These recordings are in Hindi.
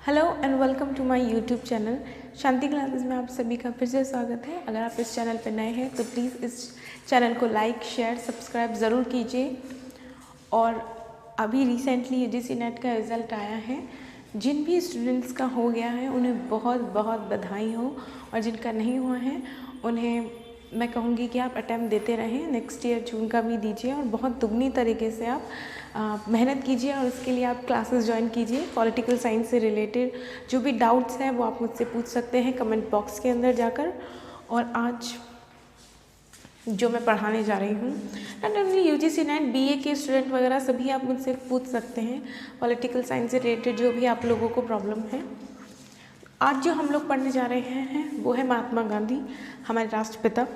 Hello and welcome to my YouTube channel Shanti classes में आप सभी का फिर से स्वागत है। अगर आप इस चैनल पर नए हैं तो प्लीज़ इस चैनल को लाइक शेयर सब्सक्राइब ज़रूर कीजिए। और अभी रिसेंटली यूजीसी नेट का रिज़ल्ट आया है। जिन भी स्टूडेंट्स का हो गया है उन्हें बहुत बहुत बधाई हो, और जिनका नहीं हुआ है उन्हें मैं कहूँगी कि आप अटैम्प्ट देते रहें। नेक्स्ट ईयर जून का भी दीजिए और बहुत दुगनी तरीके से आप मेहनत कीजिए, और उसके लिए आप क्लासेस ज्वाइन कीजिए। पॉलिटिकल साइंस से रिलेटेड जो भी डाउट्स हैं वो आप मुझसे पूछ सकते हैं कमेंट बॉक्स के अंदर जाकर। और आज जो मैं पढ़ाने जा रही हूँ, not only UGC net, BA के स्टूडेंट वगैरह सभी आप मुझसे पूछ सकते हैं पॉलिटिकल साइंस से रिलेटेड जो भी आप लोगों को प्रॉब्लम है। आज जो हम लोग पढ़ने जा रहे हैं वो है महात्मा गांधी, हमारे राष्ट्रपिता,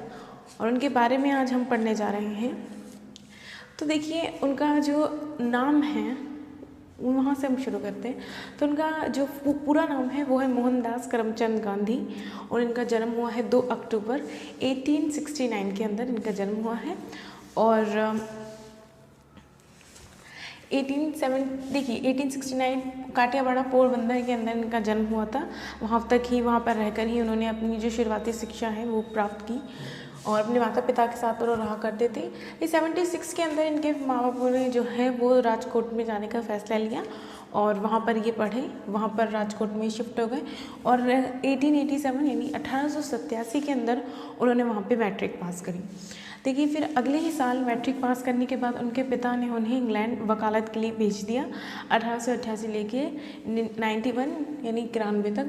और उनके बारे में आज हम पढ़ने जा रहे हैं। तो देखिए उनका जो नाम है वहाँ से हम शुरू करते हैं। तो उनका जो पूरा नाम है वो है मोहनदास करमचंद गांधी, और इनका जन्म हुआ है 2 अक्टूबर 1869 के अंदर इनका जन्म हुआ है। और 1869 काठियावाड़ पोरबंदर के अंदर इनका जन्म हुआ था। वहाँ पर रहकर ही उन्होंने अपनी जो शुरुआती शिक्षा है वो प्राप्त की, और अपने माता पिता के साथ वो रहा करते थे। ये 76 के अंदर इनके माँ बापों ने जो है वो राजकोट में जाने का फैसला लिया, और वहाँ पर ये पढ़े, वहाँ पर राजकोट में शिफ्ट हो गए। और 1887 यानी 1887 के अंदर उन्होंने वहाँ पे मैट्रिक पास करी। देखिए फिर अगले ही साल मैट्रिक पास करने के बाद उनके पिता ने उन्हें इंग्लैंड वकालत के लिए भेज दिया 1888 लेके 91 यानी 91 तक।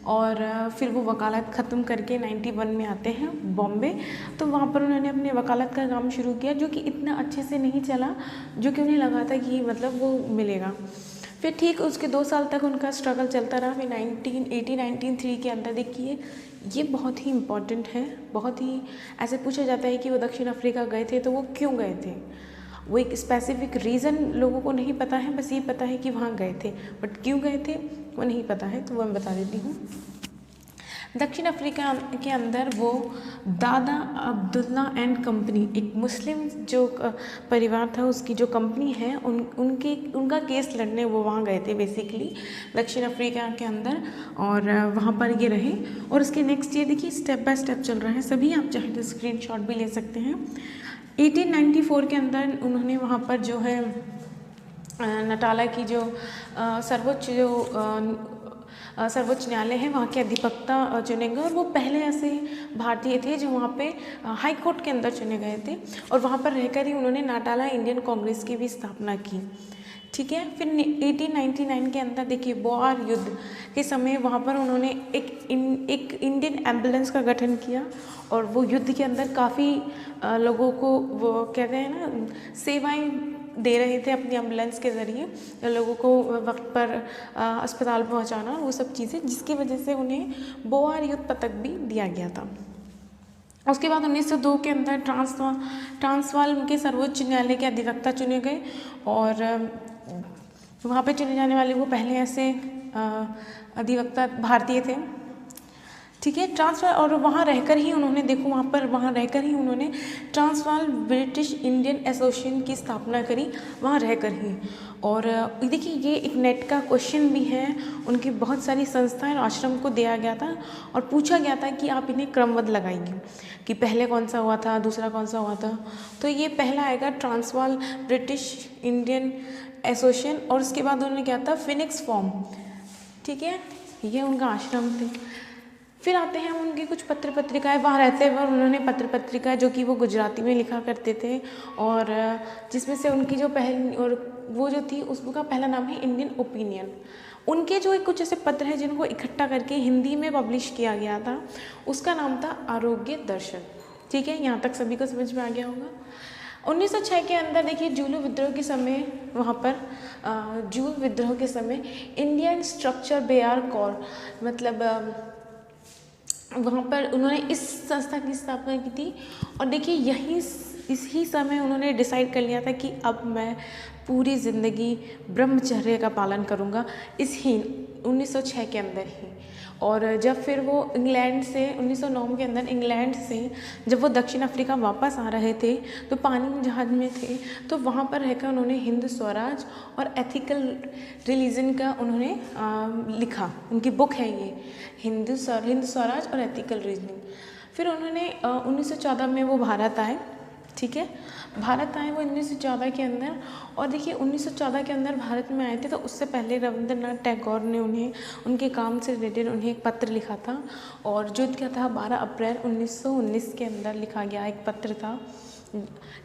और फिर वो वकालत ख़त्म करके 91 में आते हैं बॉम्बे। तो वहाँ पर उन्होंने अपने वकालत का काम शुरू किया, जो कि इतना अच्छे से नहीं चला जो कि उन्हें लगा था कि मतलब वो मिलेगा। फिर ठीक उसके 2 साल तक उनका स्ट्रगल चलता रहा। फिर 1903 के अंदर देखिए ये बहुत ही इम्पॉर्टेंट है, बहुत ही ऐसे पूछा जाता है कि वो दक्षिण अफ्रीका गए थे तो वो क्यों गए थे। वो एक स्पेसिफिक रीज़न लोगों को नहीं पता है, बस ये पता है कि वहाँ गए थे, बट क्यों गए थे वो नहीं पता है, तो वो मैं बता देती हूँ। दक्षिण अफ्रीका के अंदर वो दादा अब्दुल्ला एंड कंपनी, एक मुस्लिम जो परिवार था उसकी जो कंपनी है उनका केस लड़ने वो वहाँ गए थे बेसिकली दक्षिण अफ्रीका के अंदर, और वहाँ पर ये रहे। और उसके नेक्स्ट ईयर देखिए स्टेप बाय स्टेप चल रहा है, सभी आप चाहे तो स्क्रीनशॉट भी ले सकते हैं। 1894 के अंदर उन्होंने वहाँ पर जो है नटाला की जो सर्वोच्च न्यायालय है वहाँ के अधिवक्ता चुने गए, और वो पहले ऐसे भारतीय थे जो वहाँ पे हाई कोर्ट के अंदर चुने गए थे। और वहाँ पर रहकर ही उन्होंने नाटाला इंडियन कांग्रेस की भी स्थापना की। ठीक है। फिर 1899 के अंदर देखिए बोआर युद्ध के समय वहाँ पर उन्होंने एक इंडियन एम्बुलेंस का गठन किया, और वो युद्ध के अंदर काफ़ी लोगों को वो कहते हैं ना सेवाएं दे रहे थे अपनी एम्बुलेंस के ज़रिए लोगों को वक्त पर अस्पताल पहुंचाना, वो सब चीज़ें, जिसकी वजह से उन्हें बोआर युद्ध पदक भी दिया गया था। उसके बाद 1902 के अंदर ट्रांसवाल के सर्वोच्च न्यायालय के अधिवक्ता चुने गए, और वहाँ पे चुने जाने वाले वो पहले ऐसे अधिवक्ता भारतीय थे। ठीक है। ट्रांसवाल, और वहाँ रहकर ही उन्होंने वहाँ रहकर ही उन्होंने ट्रांसवाल ब्रिटिश इंडियन एसोसिएशन की स्थापना करी, वहाँ रहकर ही। और देखिए ये एक नेट का क्वेश्चन भी है, उनकी बहुत सारी संस्थाएं और आश्रम को दिया गया था और पूछा गया था कि आप इन्हें क्रमबद्ध लगाइए कि पहले कौन सा हुआ था, दूसरा कौन सा हुआ था। तो ये पहला आएगा ट्रांसवाल ब्रिटिश इंडियन एसोसिएशन, और उसके बाद उन्होंने क्या था फिनिक्स फॉर्म। ठीक है, ये उनका आश्रम थे। फिर आते हैं हम उनकी कुछ पत्र पत्रिकाएँ, वहाँ रहते हुए उन्होंने पत्र पत्रिकाएँ जो कि वो गुजराती में लिखा करते थे, और जिसमें से उनकी जो वो जो थी उसका पहला नाम है इंडियन ओपिनियन। उनके जो कुछ ऐसे पत्र हैं जिनको इकट्ठा करके हिंदी में पब्लिश किया गया था, उसका नाम था आरोग्य दर्शन। ठीक है, यहाँ तक सभी को समझ में आ गया होगा। 1906 के अंदर देखिए जूलू विद्रोह के समय वहाँ पर जूल विद्रोह के समय इंडियन स्ट्रक्चर बेयर कॉर मतलब वहाँ पर उन्होंने इस संस्था की स्थापना की थी। और देखिए इसी समय उन्होंने डिसाइड कर लिया था कि अब मैं पूरी ज़िंदगी ब्रह्मचर्य का पालन करूँगा, इस ही 1906 के अंदर ही। और जब फिर वो इंग्लैंड से 1909 के अंदर इंग्लैंड से जब वो दक्षिण अफ्रीका वापस आ रहे थे तो पानी में जहाज में थे, तो वहाँ पर रहकर उन्होंने हिंद स्वराज और एथिकल रिलीजन का उन्होंने लिखा। उनकी बुक है ये, हिंद स्वराज और एथिकल रीजनिंग। फिर उन्होंने 1914 में वो भारत आए, ठीक है, भारत आए वो 1914 के अंदर। और देखिए 1914 के अंदर भारत में आए थे, तो उससे पहले रविंद्रनाथ टैगोर ने उन्हें उनके काम से रिलेटेड उन्हें एक पत्र लिखा था, और जो क्या था 12 अप्रैल 1919 के अंदर लिखा गया एक पत्र था,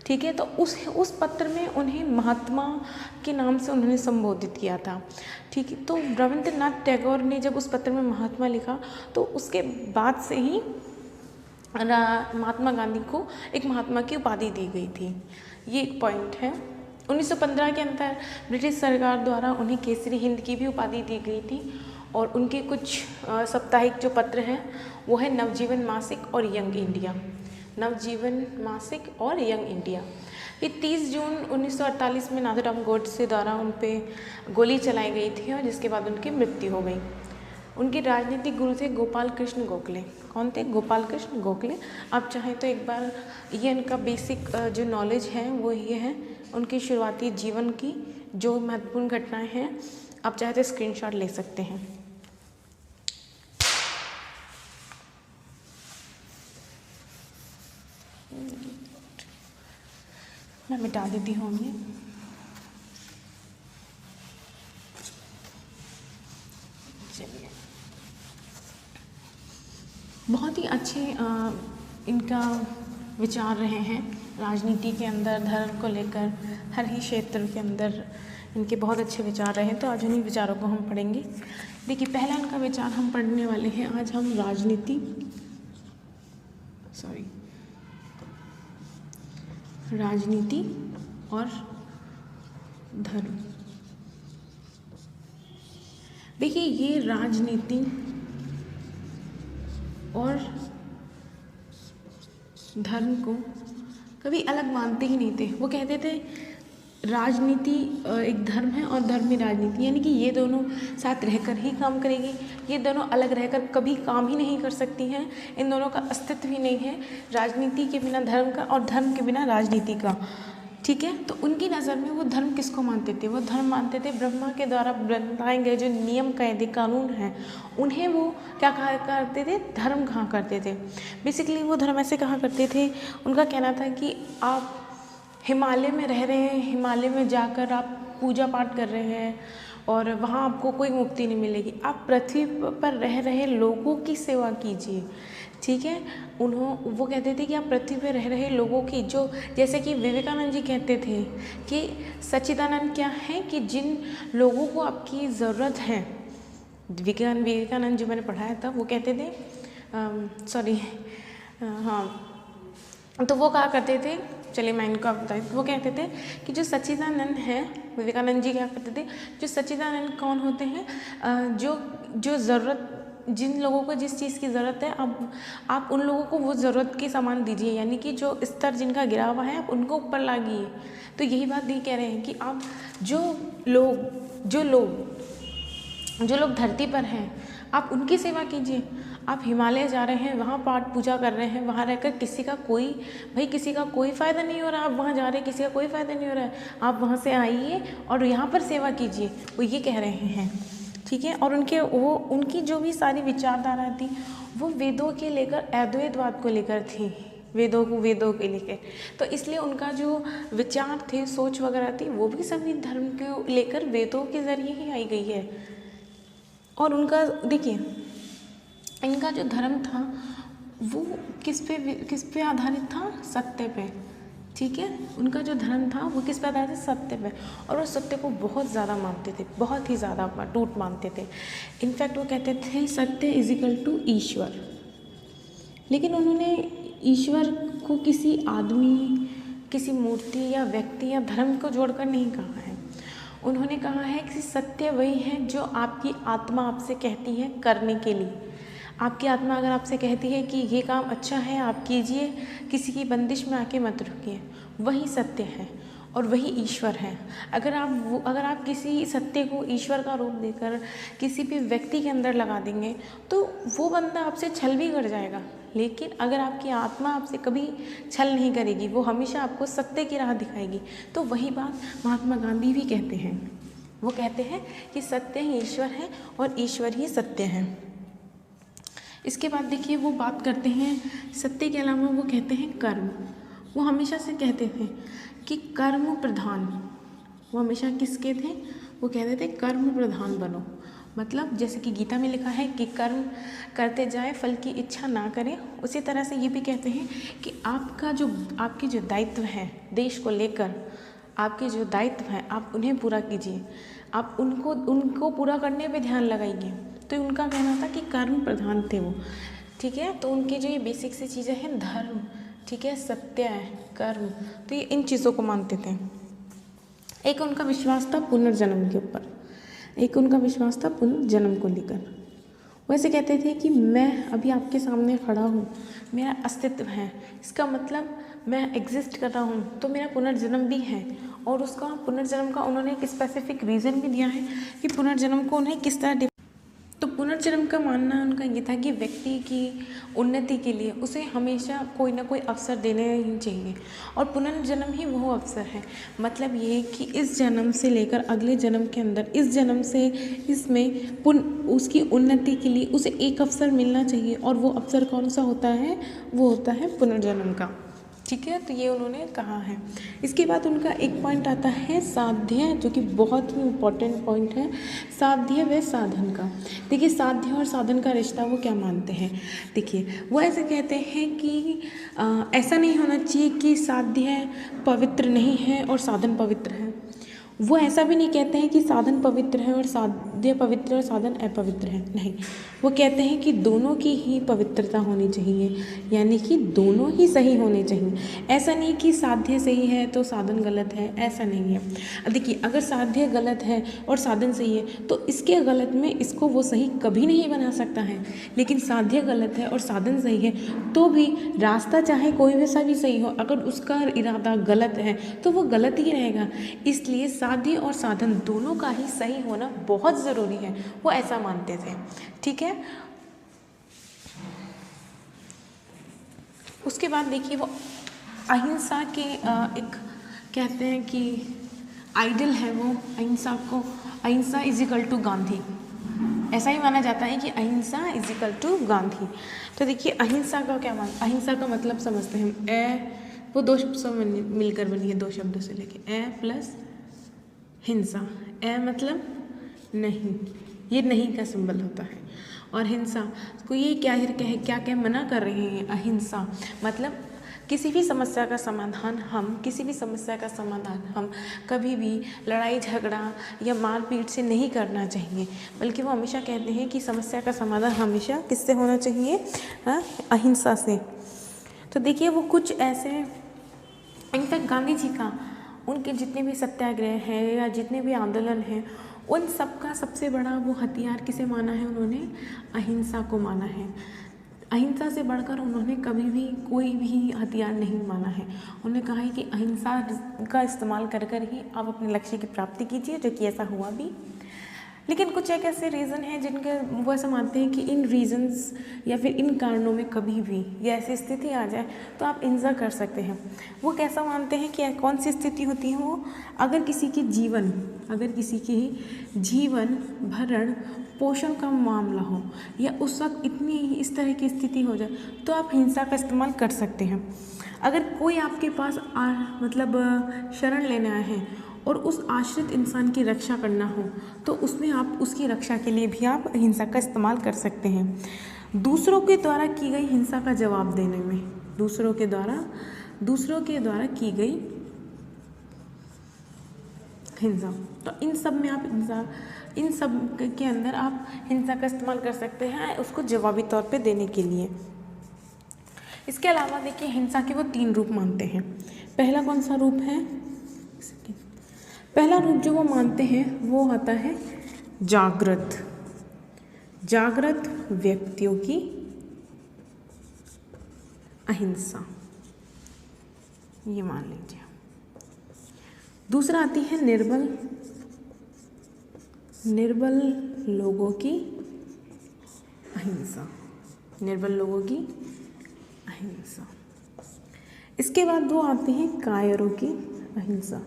ठीक है। तो उस पत्र में उन्हें महात्मा के नाम से उन्होंने संबोधित किया था, ठीक है। तो रविंद्रनाथ टैगोर ने जब उस पत्र में महात्मा लिखा, तो उसके बाद से ही महात्मा गांधी को एक महात्मा की उपाधि दी गई थी, ये एक पॉइंट है। 1915 के अंदर ब्रिटिश सरकार द्वारा उन्हें केसरी हिंद की भी उपाधि दी गई थी, और उनके कुछ साप्ताहिक जो पत्र हैं वो है नवजीवन मासिक और यंग इंडिया, नवजीवन मासिक और यंग इंडिया। फिर 30 जून 1948 में नाथूराम गोडसे द्वारा उन पर गोली चलाई गई थी, और जिसके बाद उनकी मृत्यु हो गई। उनके राजनीतिक गुरु थे गोपाल कृष्ण गोखले। कौन थे? गोपाल कृष्ण गोखले। आप चाहें तो एक बार ये उनका बेसिक जो नॉलेज है वो ये है, उनकी शुरुआती जीवन की जो महत्वपूर्ण घटनाएं हैं, आप चाहे तो स्क्रीनशॉट ले सकते हैं। मैं मिटा देती हूँ ये। चलिए, बहुत ही अच्छे इनका विचार रहे हैं राजनीति के अंदर, धर्म को लेकर हर ही क्षेत्र के अंदर इनके बहुत अच्छे विचार रहे हैं। तो आज उन्हीं विचारों को हम पढ़ेंगे। देखिए, पहला इनका विचार हम पढ़ने वाले हैं आज हम राजनीति और धर्म। देखिए, ये राजनीति और धर्म को कभी अलग मानते ही नहीं थे। वो कहते थे राजनीति एक धर्म है और धर्म ही राजनीति, यानी कि ये दोनों साथ रहकर ही काम करेगी, ये दोनों अलग रहकर कभी काम ही नहीं कर सकती हैं, इन दोनों का अस्तित्व ही नहीं है, राजनीति के बिना धर्म का और धर्म के बिना राजनीति का, ठीक है। तो उनकी नज़र में वो धर्म किसको मानते थे? वो धर्म मानते थे ब्रह्मा के द्वारा बनाए गए जो नियम कायदे कानून हैं, उन्हें वो क्या कहा करते थे? धर्म कहा करते थे। बेसिकली वो धर्म ऐसे कहा करते थे, उनका कहना था कि आप हिमालय में रह रहे हैं, हिमालय में जाकर आप पूजा पाठ कर रहे हैं और वहाँ आपको कोई मुक्ति नहीं मिलेगी, आप पृथ्वी पर रह रहे लोगों की सेवा कीजिए, ठीक है। वो कहते थे कि आप पृथ्वी पर रह रहे लोगों की, जो जैसे कि विवेकानंद जी कहते थे कि सच्चिदानंद क्या है कि जिन लोगों को आपकी ज़रूरत है, विवेकानंद जो मैंने पढ़ाया था वो कहते थे तो वो कहा करते थे, चलिए मैं इनको बताती हूँ। वो कहते थे कि जो सच्चिदानंद है, विवेकानंद जी क्या करते थे, जो सच्चिदानंद कौन होते हैं? जो ज़रूरत, जिन लोगों को जिस चीज़ की ज़रूरत है, आप उन लोगों को वो ज़रूरत के सामान दीजिए, यानी कि जो स्तर जिनका गिरा हुआ है आप उनको ऊपर लाइए। तो यही बात नहीं कह रहे हैं कि आप जो लोग धरती पर हैं आप उनकी सेवा कीजिए। आप हिमालय जा रहे हैं, वहाँ पाठ पूजा कर रहे हैं, वहाँ रहकर किसी का कोई फ़ायदा नहीं हो रहा, आप वहाँ जा रहे हैं किसी का कोई फ़ायदा नहीं हो रहा है, आप वहाँ से आइए और यहाँ पर सेवा कीजिए, वो ये कह रहे हैं, ठीक है। और उनकी जो भी सारी विचारधारा थी वो वेदों के लेकर अद्वैतवाद को लेकर थी, वेदों के लेकर। तो इसलिए उनका जो विचार थे, सोच वगैरह थी, वो भी सभी धर्म को लेकर वेदों के ज़रिए ही आई गई है। और उनका देखिए, इनका जो धर्म था वो किस पे आधारित था? सत्य पे, ठीक है। उनका जो धर्म था वो किस पे आधारित था? सत्य पे। और वो सत्य को बहुत ज़्यादा मानते थे, बहुत ही ज़्यादा टूट मानते थे। इनफैक्ट वो कहते थे सत्य इज इक्वल टू ईश्वर। लेकिन उन्होंने ईश्वर को किसी आदमी, किसी मूर्ति या व्यक्ति या धर्म को जोड़कर नहीं कहा है। उन्होंने कहा है कि सत्य वही है जो आपकी आत्मा आपसे कहती है करने के लिए। आपकी आत्मा अगर आपसे कहती है कि ये काम अच्छा है, आप कीजिए, किसी की बंदिश में आके मत रुकिए, वही सत्य है। और वही ईश्वर है। अगर आप किसी सत्य को ईश्वर का रूप देकर किसी भी व्यक्ति के अंदर लगा देंगे तो वो बंदा आपसे छल भी कर जाएगा, लेकिन अगर आपकी आत्मा आपसे कभी छल नहीं करेगी, वो हमेशा आपको सत्य की राह दिखाएगी। तो वही बात महात्मा गांधी भी कहते हैं, वो कहते हैं कि सत्य ही ईश्वर है और ईश्वर ही सत्य है। इसके बाद देखिए वो बात करते हैं सत्य के अलावा, वो कहते हैं कर्म। वो हमेशा से कहते थे कि कर्म प्रधान, वो हमेशा किसके थे, वो कहते थे कर्म प्रधान बनो। मतलब जैसे कि गीता में लिखा है कि कर्म करते जाए फल की इच्छा ना करें, उसी तरह से ये भी कहते हैं कि आपके जो दायित्व हैं देश को लेकर, आपके जो दायित्व हैं आप उन्हें पूरा कीजिए, आप उनको पूरा करने पे ध्यान लगाइए। तो उनका कहना था कि कर्म प्रधान थे वो, ठीक है। तो उनकी जो ये बेसिक सी चीज़ें हैं, धर्म, ठीक है, सत्य है, कर्म, तो ये इन चीज़ों को मानते थे। एक उनका विश्वास था पुनर्जन्म के ऊपर, एक उनका विश्वास था पुनर्जन्म को लेकर। वैसे कहते थे कि मैं अभी आपके सामने खड़ा हूँ, मेरा अस्तित्व है, इसका मतलब मैं एग्जिस्ट कर रहा हूँ, तो मेरा पुनर्जन्म भी है। और उसका पुनर्जन्म का उन्होंने एक स्पेसिफिक रीज़न भी दिया है कि पुनर्जन्म को उन्हें किस तरह। तो पुनर्जन्म का मानना उनका ये था कि व्यक्ति की उन्नति के लिए उसे हमेशा कोई ना कोई अवसर देने ही चाहिए, और पुनर्जन्म ही वो अवसर है। मतलब ये कि इस जन्म से लेकर अगले जन्म के अंदर, इस जन्म से इसमें उसकी उन्नति के लिए उसे एक अवसर मिलना चाहिए, और वो अवसर कौन सा होता है, वो होता है पुनर्जन्म का, ठीक है। तो ये उन्होंने कहा है। इसके बाद उनका एक पॉइंट आता है साध्य, जो कि बहुत ही इम्पोर्टेंट पॉइंट है, साध्य व साधन का। देखिए साध्य और साधन का रिश्ता वो क्या मानते हैं, देखिए वो ऐसे कहते हैं कि ऐसा नहीं होना चाहिए कि साध्य पवित्र नहीं है और साधन पवित्र है। वो ऐसा भी नहीं कहते हैं कि साधन पवित्र है और साध्य पवित्र और साधन अपवित्र है, नहीं। वो कहते हैं कि दोनों की ही पवित्रता होनी चाहिए, यानी कि दोनों ही सही होने चाहिए। ऐसा नहीं कि साध्य सही है तो साधन गलत है, ऐसा नहीं है। अब देखिए अगर साध्य गलत है और साधन सही है तो इसके गलत में इसको वो सही कभी नहीं बना सकता है, लेकिन साध्य गलत है और साधन सही है तो भी रास्ता चाहे कोई वैसा भी सही हो, अगर उसका इरादा गलत है तो वो गलत ही रहेगा। इसलिए साध्य और साधन दोनों का ही सही होना बहुत ज़रूरी है, वो ऐसा मानते थे, ठीक है। उसके बाद देखिए वो अहिंसा के एक कहते हैं कि आइडल है वो, अहिंसा इज इक्वल टू गांधी, ऐसा ही माना जाता है कि अहिंसा इज इक्वल टू गांधी। तो देखिए अहिंसा का क्या अहिंसा का मतलब समझते हैं हम, वो दो शब्द मिलकर बनी है, दो शब्दों से लेके ए प्लस हिंसा। ए मतलब नहीं, ये नहीं का सिंबल होता है, और हिंसा को ये क्या मना कर रहे हैं। अहिंसा मतलब किसी भी समस्या का समाधान हम कभी भी लड़ाई झगड़ा या मारपीट से नहीं करना चाहिए, बल्कि वो हमेशा कहते हैं कि समस्या का समाधान हमेशा किससे होना चाहिए, अहिंसा से। तो देखिए वो कुछ ऐसे, इनफैक्ट गांधी जी का, उनके जितने भी सत्याग्रह हैं या जितने भी आंदोलन हैं, उन सब का सबसे बड़ा वो हथियार किसे माना है, उन्होंने अहिंसा को माना है। अहिंसा से बढ़कर उन्होंने कभी भी कोई भी हथियार नहीं माना है। उन्होंने कहा है कि अहिंसा का इस्तेमाल कर कर ही आप अपने लक्ष्य की प्राप्ति कीजिए, जो कि ऐसा हुआ भी। लेकिन कुछ एक ऐसे रीज़न हैं जिनके वो ऐसा मानते हैं कि इन रीज़न्स या फिर इन कारणों में कभी भी ये ऐसी स्थिति आ जाए तो आप हिंसा कर सकते हैं। वो कैसा मानते हैं कि कौन सी स्थिति होती है वो, अगर किसी की जीवन भरण पोषण का मामला हो या उस वक्त इतनी इस तरह की स्थिति हो जाए तो आप हिंसा का इस्तेमाल कर सकते हैं। अगर कोई आपके पास शरण लेने आए हैं और उस आश्रित इंसान की रक्षा करना हो तो उसमें आप उसकी रक्षा के लिए भी आप हिंसा का इस्तेमाल कर सकते हैं। दूसरों के द्वारा की गई हिंसा का जवाब देने में, दूसरों के द्वारा की गई हिंसा, तो इन सब के अंदर आप हिंसा का इस्तेमाल कर सकते हैं उसको जवाबी तौर पे देने के लिए। इसके अलावा देखिए हिंसा के वो 3 रूप मानते हैं। पहला कौन सा रूप है, पहला रूप जो वो मानते हैं वो आता है जागृत व्यक्तियों की अहिंसा, ये मान लीजिए। दूसरा आती है निर्बल लोगों की अहिंसा, निर्बल लोगों की अहिंसा। इसके बाद दो आती हैं कायरों की अहिंसा।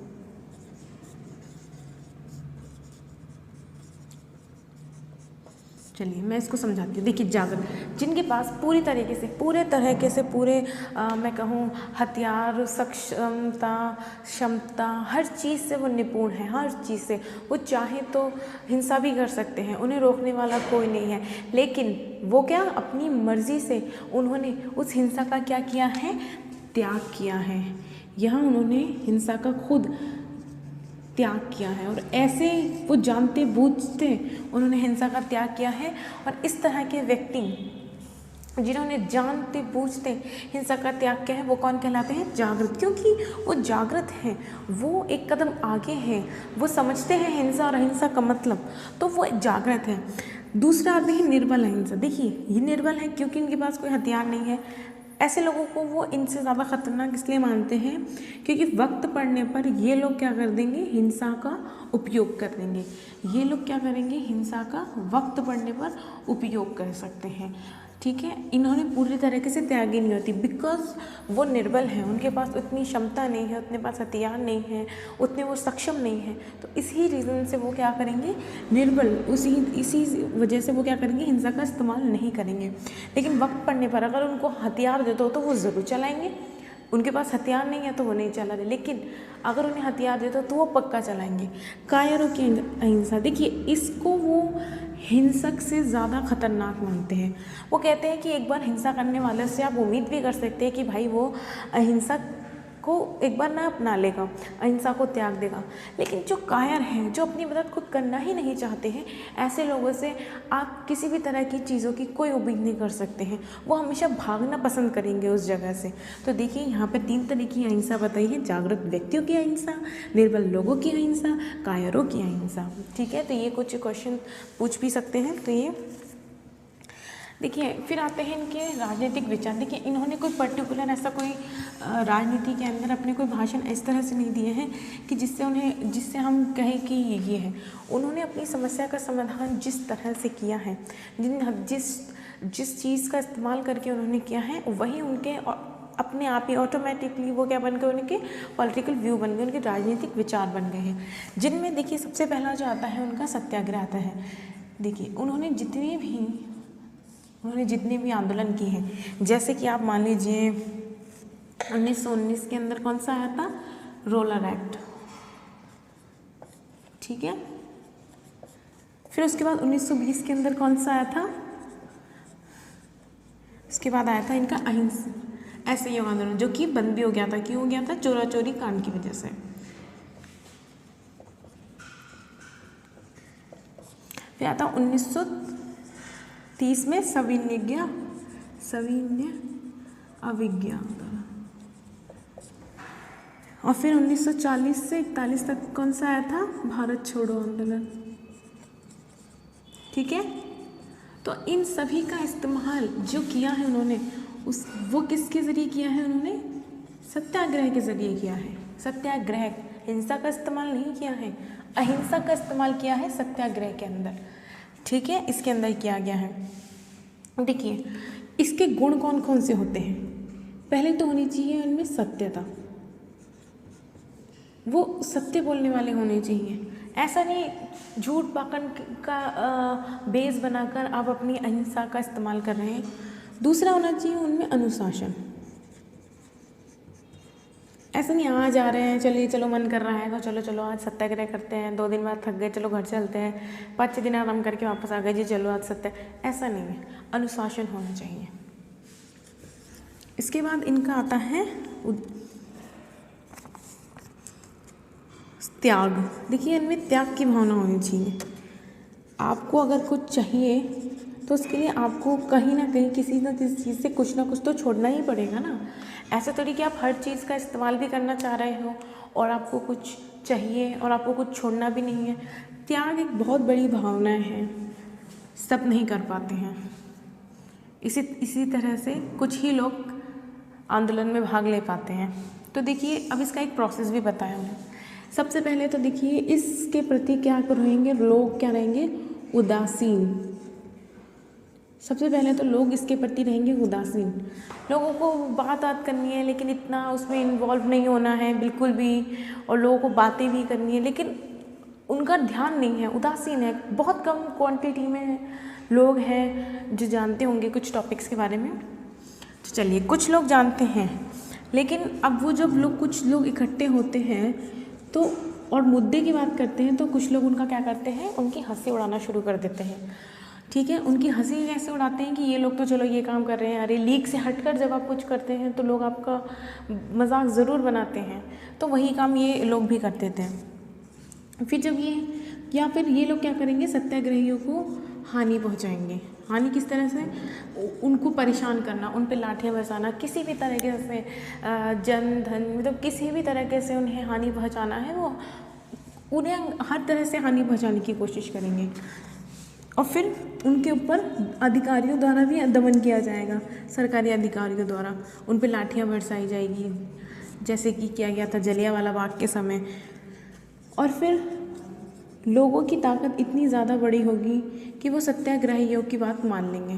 चलिए मैं इसको समझाती हूँ। देखिए जागृत, जिनके पास पूरे तरीके से मैं कहूँ हथियार, सक्षमता, क्षमता, हर चीज़ से वो निपुण है, हर चीज़ से वो चाहे तो हिंसा भी कर सकते हैं, उन्हें रोकने वाला कोई नहीं है। लेकिन वो क्या, अपनी मर्जी से उन्होंने उस हिंसा का क्या किया है, त्याग किया है। यहाँ उन्होंने हिंसा का खुद त्याग किया है और ऐसे वो जानते बूझते उन्होंने हिंसा का त्याग किया है। और इस तरह के व्यक्ति जिन्होंने जानते बूझते हिंसा का त्याग किया है वो कौन कहलाते हैं, जागृत। क्योंकि वो जागृत हैं, वो एक कदम आगे हैं, वो समझते हैं हिंसा और अहिंसा का मतलब, तो वो जागृत हैं। दूसरा आते हैं निर्बल अहिंसा। देखिए ये निर्बल है क्योंकि इनके पास कोई हथियार नहीं है। ऐसे लोगों को वो इनसे ज़्यादा खतरनाक इसलिए मानते हैं क्योंकि वक्त पड़ने पर ये लोग क्या कर देंगे, हिंसा का उपयोग कर देंगे। ये लोग क्या करेंगे, हिंसा का वक्त पड़ने पर उपयोग कर सकते हैं। ठीक है, इन्होंने पूरी तरीके से त्यागी नहीं होती बिकॉज वो निर्बल हैं, उनके पास उतनी क्षमता नहीं है, उतने पास हथियार नहीं है, उतने वो सक्षम नहीं है। तो इसी रीज़न से वो क्या करेंगे, निर्बल, इसी वजह से वो क्या करेंगे, हिंसा का इस्तेमाल नहीं करेंगे। लेकिन वक्त पड़ने पर अगर उनको हथियार दे दो तो वो ज़रूर चलाएंगे। उनके पास हथियार नहीं है तो वो नहीं चला रहे, लेकिन अगर उन्हें हथियार दे दो तो वो पक्का चलाएंगे। कायरों की अहिंसा, देखिए इसको वो हिंसक से ज़्यादा खतरनाक मानते हैं। वो कहते हैं कि एक बार हिंसा करने वाले से आप उम्मीद भी कर सकते हैं कि भाई वो अहिंसक को एक बार ना अपना लेगा, अहिंसा को त्याग देगा। लेकिन जो कायर हैं, जो अपनी मदद खुद करना ही नहीं चाहते हैं, ऐसे लोगों से आप किसी भी तरह की चीज़ों की कोई उम्मीद नहीं कर सकते हैं। वो हमेशा भागना पसंद करेंगे उस जगह से। तो देखिए यहाँ पे 3 तरह की अहिंसा बताई है, जागृत व्यक्तियों की अहिंसा, निर्बल लोगों की अहिंसा, कायरों की अहिंसा। ठीक है, तो ये कुछ क्वेश्चन पूछ भी सकते हैं। तो ये देखिए, फिर आते हैं इनके राजनीतिक विचार। देखिए इन्होंने कोई पर्टिकुलर ऐसा कोई राजनीति के अंदर अपने कोई भाषण इस तरह से नहीं दिए हैं कि जिससे हम कहें कि ये है। उन्होंने अपनी समस्या का समाधान जिस तरह से किया है, जिस चीज़ का इस्तेमाल करके उन्होंने किया है, वही उनके अपने आप ही ऑटोमेटिकली वो क्या बन गए, उनके पॉलिटिकल व्यू बन गए, उनके राजनीतिक विचार बन गए हैं। जिनमें देखिए सबसे पहला जो आता है उनका सत्याग्रह आता है। देखिए उन्होंने जितने भी आंदोलन किए हैं, जैसे कि आप मान लीजिए 1919 के अंदर कौन सा आया था, रोलर एक्ट। ठीक है, फिर उसके बाद 1920 के अंदर कौन सा आया था, उसके बाद आया था इनका अहिंसा असहयोग आंदोलन, जो कि बंद भी हो गया था। क्यों हो गया था, चोरा चोरी कांड की वजह से। फिर आता 1930 में सविनय अवज्ञा, और फिर 1940 से 41 तक कौन सा आया था, भारत छोड़ो आंदोलन। ठीक है, तो इन सभी का इस्तेमाल जो किया है उन्होंने वो किसके ज़रिए किया है, उन्होंने सत्याग्रह के ज़रिए किया है। सत्याग्रह, हिंसा का इस्तेमाल नहीं किया है, अहिंसा का इस्तेमाल किया है सत्याग्रह के अंदर। ठीक है, इसके अंदर किया गया है। देखिए इसके गुण कौन कौन से होते हैं। पहले तो होनी चाहिए उनमें सत्यता, वो सत्य बोलने वाले होने चाहिए। ऐसा नहीं झूठ पाखंड का बेस बनाकर आप अपनी अहिंसा का इस्तेमाल कर रहे हैं। दूसरा होना चाहिए उनमें अनुशासन। ऐसा नहीं आ जा रहे हैं, चलो मन कर रहा है तो चलो आज सत्याग्रह करते हैं, 2 दिन बाद थक गए, चलो घर चलते हैं, 5-6 दिन आराम करके वापस आ गए, जी चलो आज सत्य। ऐसा नहीं है, अनुशासन होना चाहिए। इसके बाद इनका आता है त्याग। देखिए इनमें त्याग की भावना होनी चाहिए। आपको अगर कुछ चाहिए तो उसके लिए आपको कहीं ना कहीं किसी न किसी चीज़ से कुछ ना कुछ तो छोड़ना ही पड़ेगा ना। ऐसा थोड़ी कि आप हर चीज़ का इस्तेमाल भी करना चाह रहे हो और आपको कुछ चाहिए और आपको कुछ छोड़ना भी नहीं है। त्याग एक बहुत बड़ी भावना है, सब नहीं कर पाते हैं। इसी तरह से कुछ ही लोग आंदोलन में भाग ले पाते हैं। तो देखिए अब इसका एक प्रोसेस भी बताया हमने। सबसे पहले तो देखिए इसके प्रति क्या रहेंगे लोग, क्या रहेंगे, उदासीन। सबसे पहले तो लोग इसके प्रति रहेंगे उदासीन। लोगों को बात करनी है लेकिन इतना उसमें इन्वॉल्व नहीं होना है बिल्कुल भी, और लोगों को बातें भी करनी है लेकिन उनका ध्यान नहीं है, उदासीन है। बहुत कम क्वांटिटी में लोग हैं जो जानते होंगे कुछ टॉपिक्स के बारे में। तो चलिए, कुछ लोग जानते हैं, लेकिन अब वो जब लोग कुछ लोग इकट्ठे होते हैं तो और मुद्दे की बात करते हैं तो कुछ लोग उनका क्या करते हैं, उनकी हंसी उड़ाना शुरू कर देते हैं। ठीक है, उनकी हंसी कैसे उड़ाते हैं कि ये लोग तो चलो ये काम कर रहे हैं, अरे लीक से हटकर जब आप कुछ करते हैं तो लोग आपका मजाक ज़रूर बनाते हैं। तो वही काम ये लोग भी करते थे। फिर जब ये, या फिर ये लोग क्या करेंगे, सत्याग्रहियों को हानि पहुंचाएंगे। हानि किस तरह से, उनको परेशान करना, उन पे लाठियाँ बरसाना, किसी भी तरीके से जन धन मतलब किसी भी तरीके से उन्हें हानि पहुंचाना है, वो उन्हें हर तरह से हानि पहुंचाने की कोशिश करेंगे। और फिर उनके ऊपर अधिकारियों द्वारा भी दमन किया जाएगा, सरकारी अधिकारियों द्वारा उन पे लाठियाँ बरसाई जाएगी, जैसे कि किया गया था जलियांवाला बाग के समय। और फिर लोगों की ताकत इतनी ज़्यादा बड़ी होगी कि वो सत्याग्रहियों की बात मान लेंगे,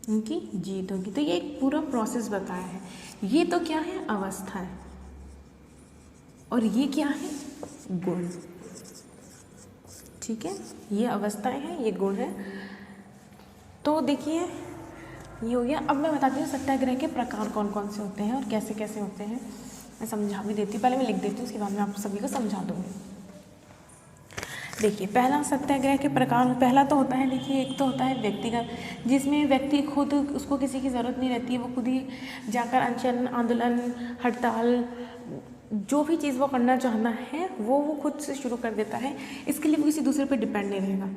उनकी जीत होगी। तो ये एक पूरा प्रोसेस बताया है। ये तो क्या है, अवस्था है, और ये क्या है, गुण। ठीक है, ये अवस्थाएं हैं, ये गुण है। तो देखिए ये हो गया। अब मैं बताती हूँ सत्याग्रह के प्रकार कौन कौन से होते हैं और कैसे कैसे होते हैं। मैं समझा भी देती हूँ, पहले मैं लिख देती हूँ, उसके बाद मैं आप सभी को समझा दूँगी। देखिए, पहला सत्याग्रह के प्रकार, पहला तो होता है, देखिए एक तो होता है व्यक्तिगत, जिसमें व्यक्ति खुद, उसको किसी की ज़रूरत नहीं रहती है, वो खुद ही जाकर अनशन, आंदोलन, हड़ताल, जो भी चीज़ वो करना चाहना है वो खुद से शुरू कर देता है। इसके लिए वो किसी दूसरे पर डिपेंड नहीं रहेगा।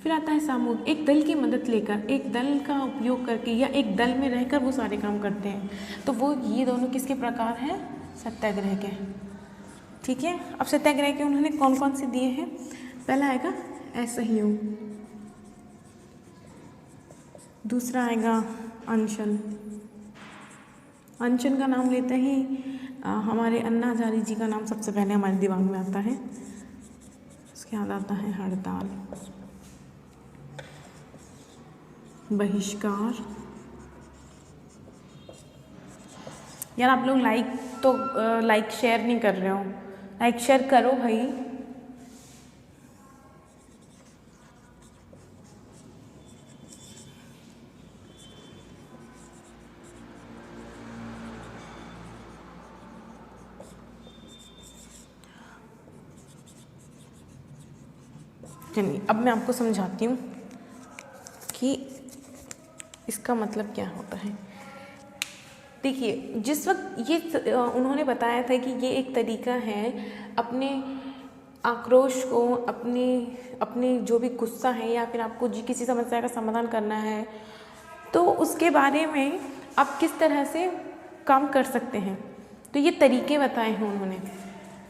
फिर आता है सामूहिक, एक दल की मदद लेकर, एक दल का उपयोग करके या एक दल में रहकर वो सारे काम करते हैं। तो वो ये दोनों किसके प्रकार हैं, सत्याग्रह के। ठीक है, अब सत्याग्रह के उन्होंने कौन कौन से दिए हैं। पहला आएगा असहयोग, दूसरा आएगा अनशन। अनशन का नाम लेते ही हमारे अन्ना हजारे जी का नाम सबसे पहले हमारे दिमाग में आता है। उसके बाद आता है हड़ताल, बहिष्कार। यार आप लोग लाइक शेयर नहीं कर रहे हो, लाइक शेयर करो भाई। चलिए, अब मैं आपको समझाती हूँ कि इसका मतलब क्या होता है। देखिए, जिस वक्त ये उन्होंने बताया था कि ये एक तरीका है अपने आक्रोश को, अपने जो भी गुस्सा है या फिर आपको किसी समस्या का समाधान करना है, तो उसके बारे में आप किस तरह से काम कर सकते हैं। तो ये तरीके बताए हैं उन्होंने।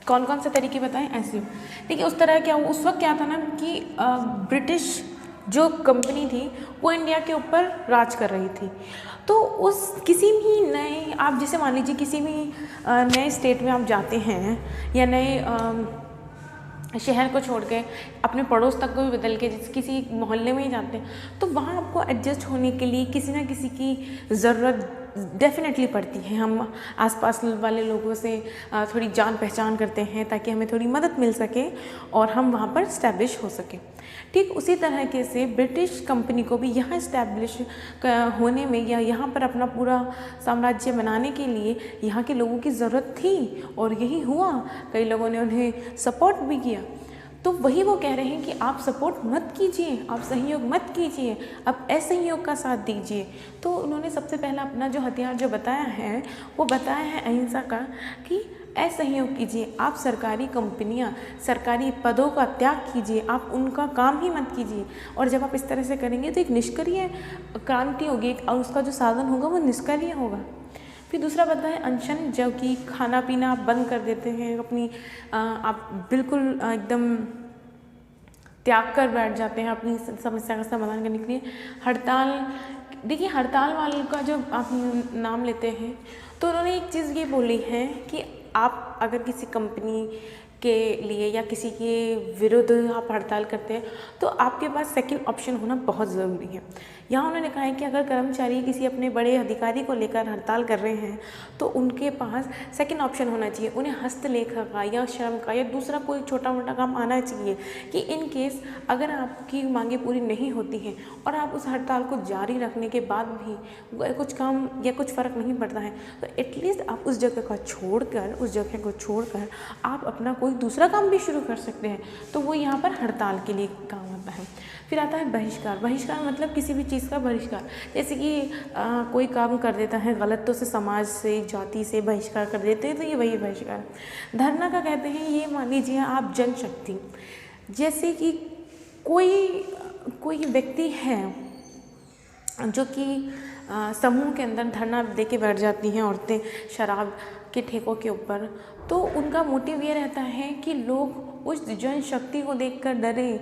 कौन कौन से तरीके बताएं, ऐसे। देखिए, उस तरह क्या, उस वक्त क्या था ना कि ब्रिटिश जो कंपनी थी वो इंडिया के ऊपर राज कर रही थी। तो उस किसी भी नए, आप जैसे मान लीजिए किसी भी नए स्टेट में आप जाते हैं या नए शहर को छोड़ के अपने पड़ोस तक को भी बदल के किसी मोहल्ले में ही जाते हैं, तो वहाँ आपको एडजस्ट होने के लिए किसी ना किसी की ज़रूरत डेफिनेटली पड़ती है। हम आसपास वाले लोगों से थोड़ी जान पहचान करते हैं ताकि हमें थोड़ी मदद मिल सके और हम वहाँ पर इस्टेब्लिश हो सके। ठीक उसी तरह से ब्रिटिश कंपनी को भी यहाँ इस्टेब्लिश होने में या यहाँ पर अपना पूरा साम्राज्य बनाने के लिए यहाँ के लोगों की ज़रूरत थी, और यही हुआ। कई लोगों ने उन्हें सपोर्ट भी किया। तो वही वो कह रहे हैं कि आप सपोर्ट मत कीजिए, आप सहयोग मत कीजिए, आप असहयोग का साथ दीजिए। तो उन्होंने सबसे पहला अपना जो हथियार जो बताया है वो बताया है अहिंसा का, कि असहयोग कीजिए। आप सरकारी कंपनियां, सरकारी पदों का त्याग कीजिए, आप उनका काम ही मत कीजिए। और जब आप इस तरह से करेंगे तो एक निष्क्रिय क्रांति होगी और उसका जो साधन होगा वो निष्क्रिय होगा। फिर दूसरा बताया है अनशन, जो कि खाना पीना आप बंद कर देते हैं, अपनी आप बिल्कुल एकदम त्याग कर बैठ जाते हैं अपनी समस्या का समाधान करने के लिए। हड़ताल, देखिए हड़ताल वाले का जो आप नाम लेते हैं तो उन्होंने एक चीज़ ये बोली है कि आप अगर किसी कंपनी के लिए या किसी के विरुद्ध आप हड़ताल करते हैं तो आपके पास सेकंड ऑप्शन होना बहुत ज़रूरी है। यहाँ उन्होंने कहा है कि अगर कर्मचारी किसी अपने बड़े अधिकारी को लेकर हड़ताल कर रहे हैं तो उनके पास सेकंड ऑप्शन होना चाहिए। उन्हें हस्तलेखा का या श्रम का या दूसरा कोई छोटा मोटा काम आना चाहिए कि इन केस अगर आपकी मांगें पूरी नहीं होती हैं और आप उस हड़ताल को जारी रखने के बाद भी कुछ काम या कुछ फ़र्क नहीं पड़ता है तो एटलीस्ट आप उस जगह को छोड़कर आप अपना कोई दूसरा काम भी शुरू कर सकते हैं। तो वो यहाँ पर हड़ताल के लिए काम आता है। फिर आता है बहिष्कार। बहिष्कार मतलब किसी भी चीज़ का बहिष्कार, जैसे कि कोई काम कर देता है गलत तो उसे समाज से, जाति से बहिष्कार कर देते हैं, तो ये वही बहिष्कार। धरना का कहते हैं ये मान लीजिए आप जनशक्ति, जैसे कि कोई व्यक्ति है जो कि समूह के अंदर धरना दे के बैठ जाती हैं औरतें शराब के ठेकों के ऊपर, तो उनका मोटिव ये रहता है कि लोग उस जनशक्ति को देखकर डरें,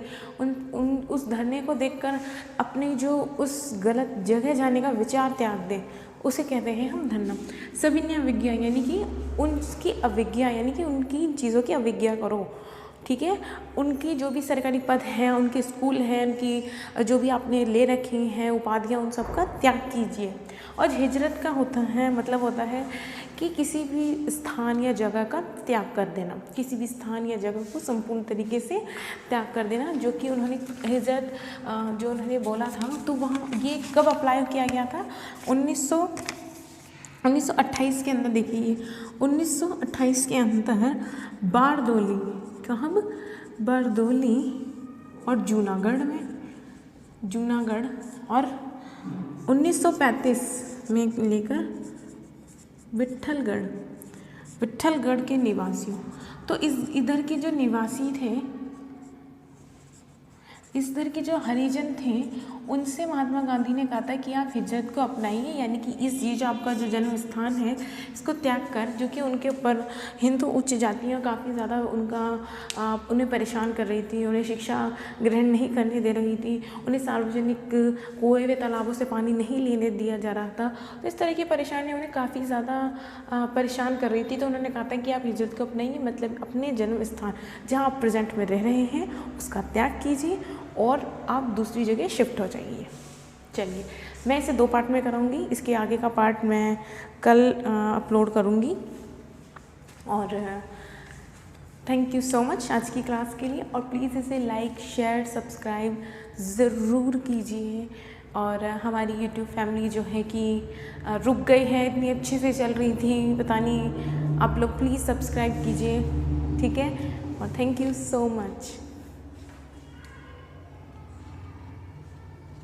उस धरने को देखकर अपने जो उस गलत जगह जाने का विचार त्याग दें, उसे कहते हैं हम धरना। सविनय अवज्ञा यानी कि उनकी अवज्ञा यानी कि उनकी चीज़ों की अवज्ञा करो, ठीक है। उनकी जो भी सरकारी पद हैं, उनके स्कूल हैं, उनकी जो भी आपने ले रखी हैं उपाधियाँ, उन सब का त्याग कीजिए। और हिजरत का होता है मतलब होता है कि किसी भी स्थान या जगह का त्याग कर देना, किसी भी स्थान या जगह को संपूर्ण तरीके से त्याग कर देना, जो कि उन्होंने हिजरत जो उन्होंने बोला था तो वहाँ ये कब अप्लाई किया गया था 1928 के अंदर। देखिए 1928 के अंदर बारदोली, कहाँ, बारदोली और जूनागढ़ और 1935 में लेकर विट्ठलगढ़ के निवासियों, तो इधर के जो निवासी थे, इधर के जो हरिजन थे, उनसे महात्मा गांधी ने कहा था कि आप हिजरत को अपनाइए, यानी कि ये जो आपका जो जन्म स्थान है इसको त्याग कर, जो कि उनके ऊपर हिंदू उच्च जातियाँ काफ़ी ज़्यादा उन्हें परेशान कर रही थी, उन्हें शिक्षा ग्रहण नहीं करने दे रही थी, उन्हें सार्वजनिक कुएं व तालाबों से पानी नहीं लेने दिया जा रहा था। तो इस तरह की परेशानियाँ उन्हें काफ़ी ज़्यादा परेशान कर रही थी। तो उन्होंने कहा था कि आप हिजरत को अपनाइए, मतलब अपने जन्म स्थान जहाँ आप प्रेजेंट में रह रहे हैं उसका त्याग कीजिए और आप दूसरी जगह शिफ्ट हो जाइए। चलिए, मैं इसे 2 पार्ट में कराऊंगी, इसके आगे का पार्ट मैं कल अपलोड करूंगी। और थैंक यू सो मच आज की क्लास के लिए, और प्लीज़ इसे लाइक, शेयर, सब्सक्राइब ज़रूर कीजिए। और हमारी यूट्यूब फैमिली जो है कि रुक गई है, इतनी अच्छे से चल रही थी, पता नहीं, आप लोग प्लीज़ सब्सक्राइब कीजिए, ठीक है। और थैंक यू सो मच।